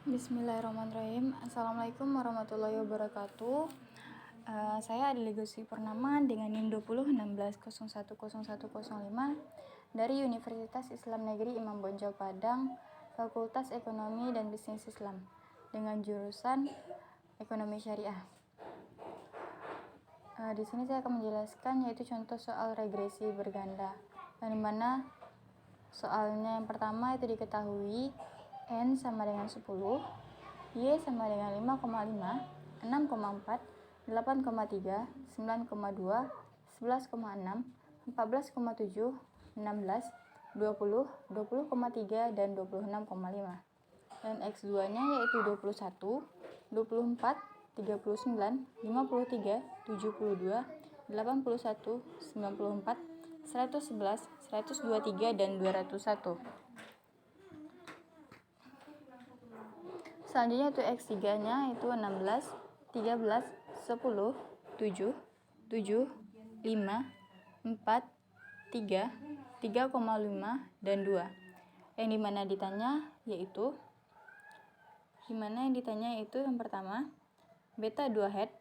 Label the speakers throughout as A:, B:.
A: Bismillahirrahmanirrahim. Assalamualaikum warahmatullahi wabarakatuh. Saya Adili Gusti Purnama dengan NIM 2016010105 dari Universitas Islam Negeri Imam Bonjol Padang, Fakultas Ekonomi dan Bisnis Islam dengan jurusan Ekonomi Syariah. Di sini saya akan menjelaskan yaitu contoh soal regresi berganda, yang dimana soalnya yang pertama itu diketahui N sama dengan 10, Y sama dengan 5,5, 6,4, 8,3, 9,2, 11,6, 14,7, 16, 20, 20,3, dan 26,5. Dan X2-nya yaitu 21, 24, 39, 53, 72, 81, 94, 111, 123, dan 201. Selanjutnya itu X3-nya itu 16, 13, 10, 7, 7, 5, 4, 3, 3,5, dan 2. Yang dimana yang ditanya itu yang pertama beta 2 head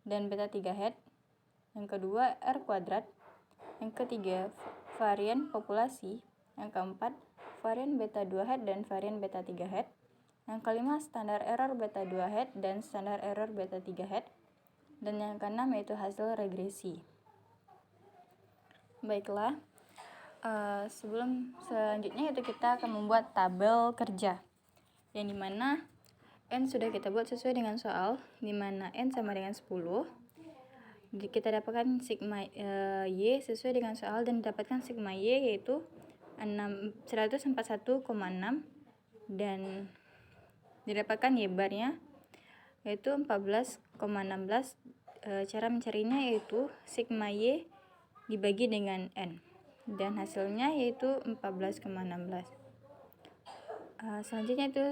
A: dan beta 3 head, yang kedua R kuadrat, yang ketiga varian populasi, yang keempat varian beta 2 head dan varian beta 3 head, yang kelima standar error beta 2 head dan standar error beta 3 head, dan yang keenam yaitu hasil regresi. Baiklah, sebelum selanjutnya itu kita akan membuat tabel kerja, yang dimana N sudah kita buat sesuai dengan soal, dimana N sama dengan 10. Kita dapatkan sigma Y sesuai dengan soal dan dapatkan sigma Y yaitu 141,6 dan didapatkan Y barnya yaitu 14,16. Cara mencarinya yaitu sigma Y dibagi dengan N dan hasilnya yaitu 14,16. Selanjutnya itu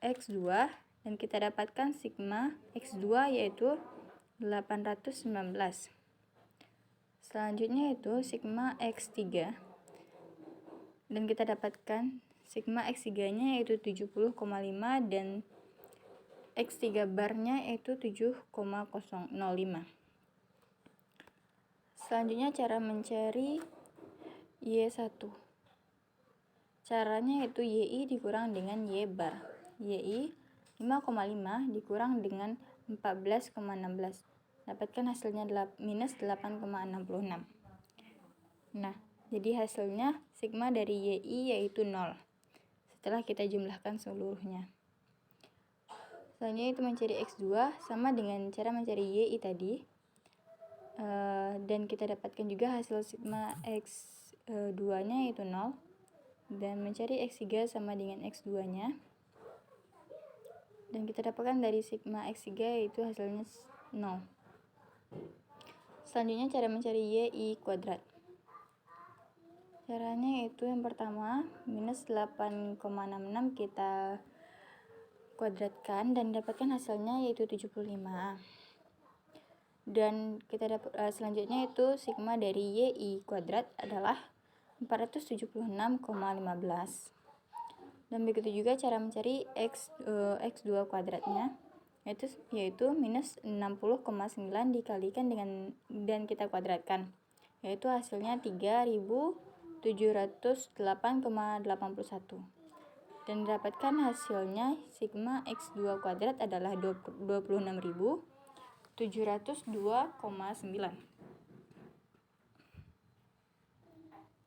A: X2 dan kita dapatkan sigma X2 yaitu 819. Selanjutnya itu sigma X3 dan kita dapatkan sigma X3-nya yaitu 70,5 dan X3 barnya yaitu 7,005. Selanjutnya cara mencari Y1. Caranya yaitu YI dikurang dengan Y bar. YI 5,5 dikurang dengan 14,16. Dapatkan hasilnya minus 8,66. Nah, jadi hasilnya sigma dari YI yaitu 0 setelah kita jumlahkan seluruhnya. Selanjutnya itu mencari X2 sama dengan cara mencari YI tadi. Dan kita dapatkan juga hasil sigma X2-nya yaitu 0 dan mencari X3 sama dengan X2-nya. Dan kita dapatkan dari sigma X3 yaitu hasilnya 0. Selanjutnya cara mencari YI kuadrat. Caranya yaitu yang pertama minus 8,66 kita kuadratkan dan dapatkan hasilnya yaitu 75. Dan kita dapat selanjutnya itu sigma dari YI kuadrat adalah 476,15. Dan begitu juga cara mencari X2 kuadratnya yaitu minus 60,9 dikalikan dengan dan kita kuadratkan yaitu hasilnya 3708,81 dan didapatkan hasilnya sigma X2 kuadrat adalah 26.702,9.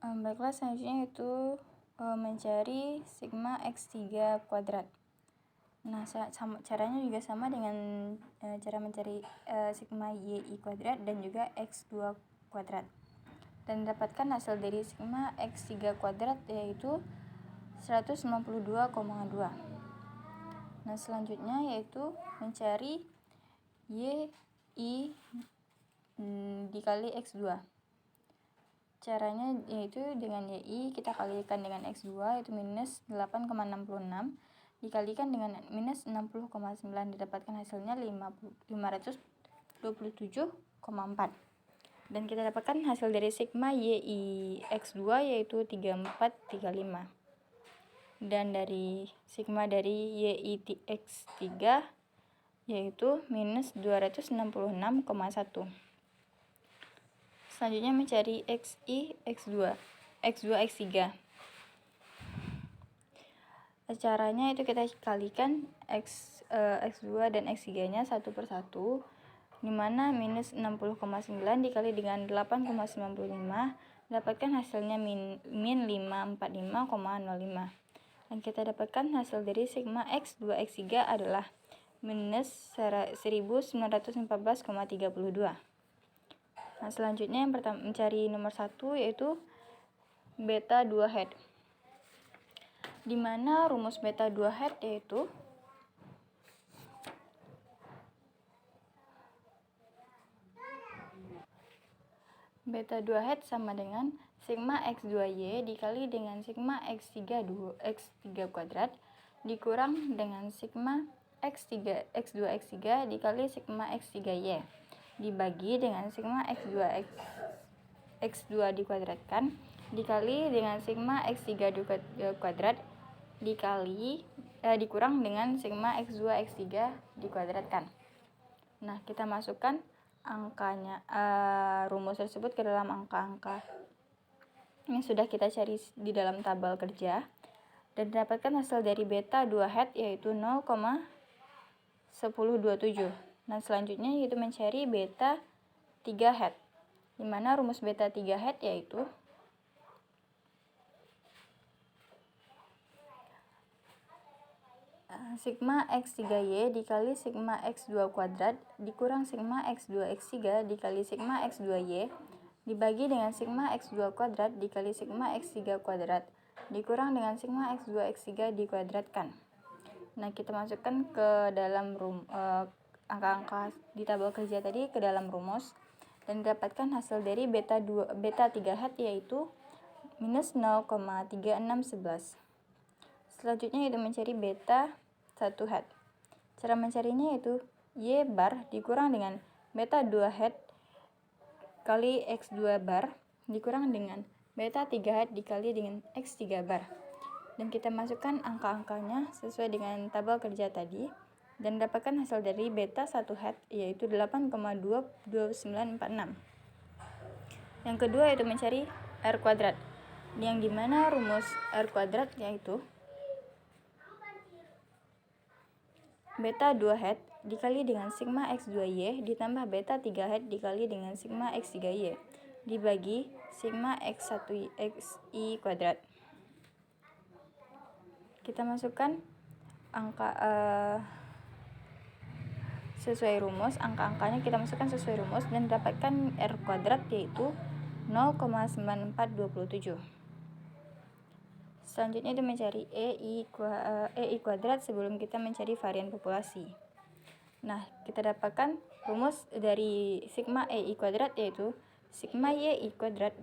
A: Baiklah, selanjutnya itu mencari sigma X3 kuadrat. Nah, caranya juga sama dengan cara mencari sigma YI kuadrat dan juga X2 kuadrat. Dan dapatkan hasil dari sigma X3 kuadrat yaitu 192,2. Nah, selanjutnya yaitu mencari YI dikali X2. Caranya yaitu dengan YI kita kalikan dengan X2 yaitu minus 8,66 dikalikan dengan minus 60,9 didapatkan hasilnya 527,4. Dan kita dapatkan hasil dari sigma YI X2 yaitu 3435. dan dari sigma dari YIX3 yaitu minus 266,1. Selanjutnya mencari XI, X2, X3. Caranya itu kita kalikan X2 dan X3 nya satu per satu, dimana minus 60,9 dikali dengan 8,95 dapatkan hasilnya min 545,05. Dan kita dapatkan hasil dari sigma X2 X3 adalah minus 1914,32. Nah, selanjutnya yang pertama mencari nomor 1 yaitu beta 2 hat. Di mana rumus beta 2 hat yaitu beta 2 hat sama dengan sigma X2Y dikali dengan sigma X3 kuadrat dikurang dengan sigma X2 X3 dikali sigma X3Y dibagi dengan sigma X2 dikuadratkan dikali dengan sigma X3 kuadrat dikurang dengan sigma X2 X3 dikuadratkan. Nah, kita masukkan angkanya, rumus tersebut ke dalam angka-angka yang sudah kita cari di dalam tabel kerja dan dapatkan hasil dari beta 2 hat yaitu 0,1027. Nah, selanjutnya yaitu mencari beta 3 hat, di mana rumus beta 3 hat yaitu sigma X3Y dikali sigma X2 kuadrat dikurang sigma X2 X3 dikali sigma X2Y dibagi dengan sigma X2 kuadrat dikali sigma X3 kuadrat dikurang dengan sigma X2 X3 dikuadratkan. Nah, kita masukkan ke dalam angka-angka di tabel kerja tadi ke dalam rumus dan dapatkan hasil dari beta 3 hat yaitu minus 0,3611. Selanjutnya itu mencari beta 1 hat. Cara mencarinya yaitu Y bar dikurang dengan beta 2 hat kali X2 bar dikurang dengan beta 3 hat dikali dengan X3 bar. Dan kita masukkan angka-angkanya sesuai dengan tabel kerja tadi dan dapatkan hasil dari beta 1 hat yaitu 8,2946. Yang kedua yaitu mencari R kuadrat, yang dimana rumus R kuadrat yaitu beta 2 hat dikali dengan sigma X2Y ditambah beta 3 hat dikali dengan sigma X3Y dibagi sigma Xi kuadrat. Kita masukkan angka sesuai rumus, angka-angkanya kita masukkan sesuai rumus dan dapatkan R kuadrat yaitu 0,9427. Selanjutnya itu mencari EI kuadrat sebelum kita mencari varian populasi. Nah, kita dapatkan rumus dari sigma EI kuadrat yaitu sigma YI kuadrat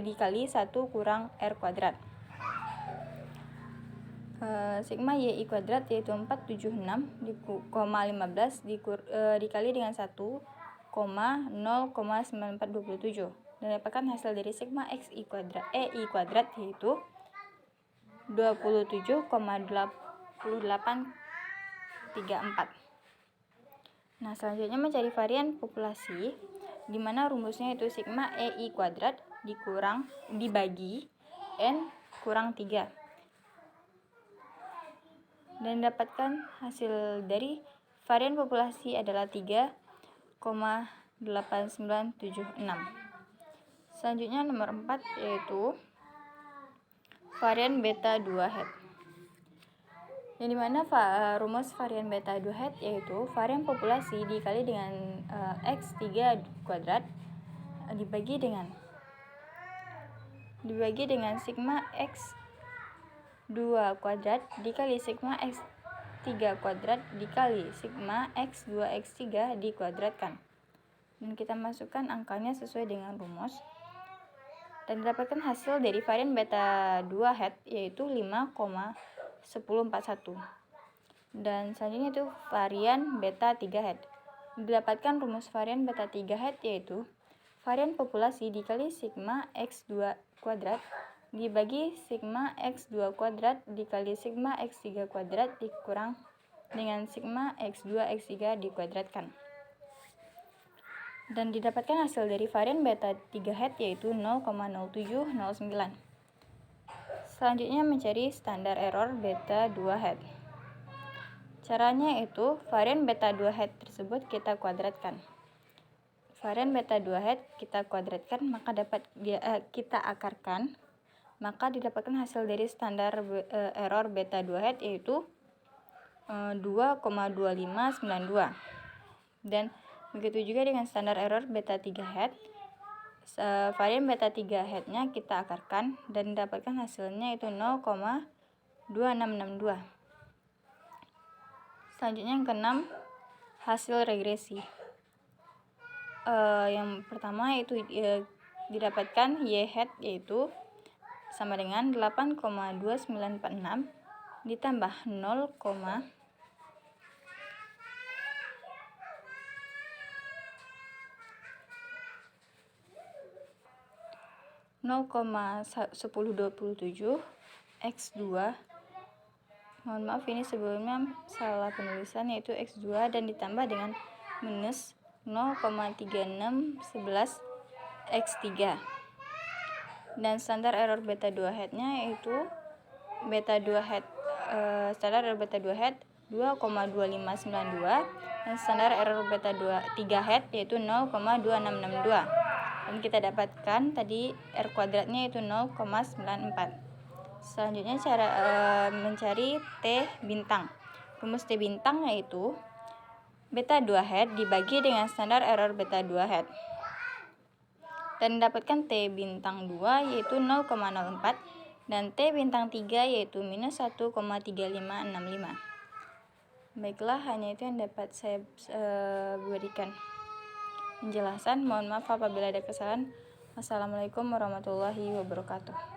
A: dikali 1 kurang R kuadrat. Sigma YI kuadrat yaitu 476,15 dikali dengan 1,0,9427 dan dapatkan hasil dari sigma EI kuadrat yaitu 27,8834. Nah, selanjutnya mencari varian populasi di mana rumusnya itu sigma EI kuadrat dibagi N kurang 3 dan dapatkan hasil dari varian populasi adalah 3,8976. Selanjutnya nomor 4 yaitu varian beta 2 hat. Yang dimana rumus varian beta 2 hat yaitu varian populasi dikali dengan X3 kuadrat dibagi dengan sigma X2 kuadrat dikali sigma X3 kuadrat dikali sigma X2 X3 dikuadratkan. Dan kita masukkan angkanya sesuai dengan rumus dan dapatkan hasil dari varian beta 2 hat yaitu 5,1041. Dan selanjutnya itu varian beta 3 hat. Didapatkan rumus varian beta 3 hat yaitu varian populasi dikali sigma X2 kuadrat dibagi sigma X2 kuadrat dikali sigma X3 kuadrat dikurang dengan sigma X2 X3 dikuadratkan. Dan didapatkan hasil dari varian beta 3 head yaitu 0,0709. Selanjutnya mencari standar error beta 2 head. Caranya itu varian beta 2 head tersebut kita kuadratkan. Varian beta 2 head kita kuadratkan maka kita akarkan, maka didapatkan hasil dari standar error beta 2 head yaitu 2,2592. Dan begitu juga dengan standar error beta 3 head. Varian beta 3 headnya kita akarkan dan dapatkan hasilnya itu 0,2662. Selanjutnya yang keenam, hasil regresi. Yang pertama itu didapatkan Y head yaitu sama dengan 8,2946 ditambah 0,1027 X2. Mohon maaf ini sebelumnya salah penulisan yaitu X2 dan ditambah dengan minus 0,3611 X3. Dan standar error beta 2 headnya yaitu beta 2 head standar error beta 2 head 2,2592 dan standar error beta 3 head yaitu 0,2662. Dan kita dapatkan tadi R kuadratnya itu 0,94. Selanjutnya cara mencari T bintang. Rumus T bintang yaitu beta 2 head dibagi dengan standar error beta 2 head. Dan dapatkan T bintang 2 yaitu 0,04 dan T bintang 3 yaitu minus 1,3565. Baiklah, hanya itu yang dapat saya berikan penjelasan. Mohon maaf apabila ada kesalahan. Wassalamualaikum warahmatullahi wabarakatuh.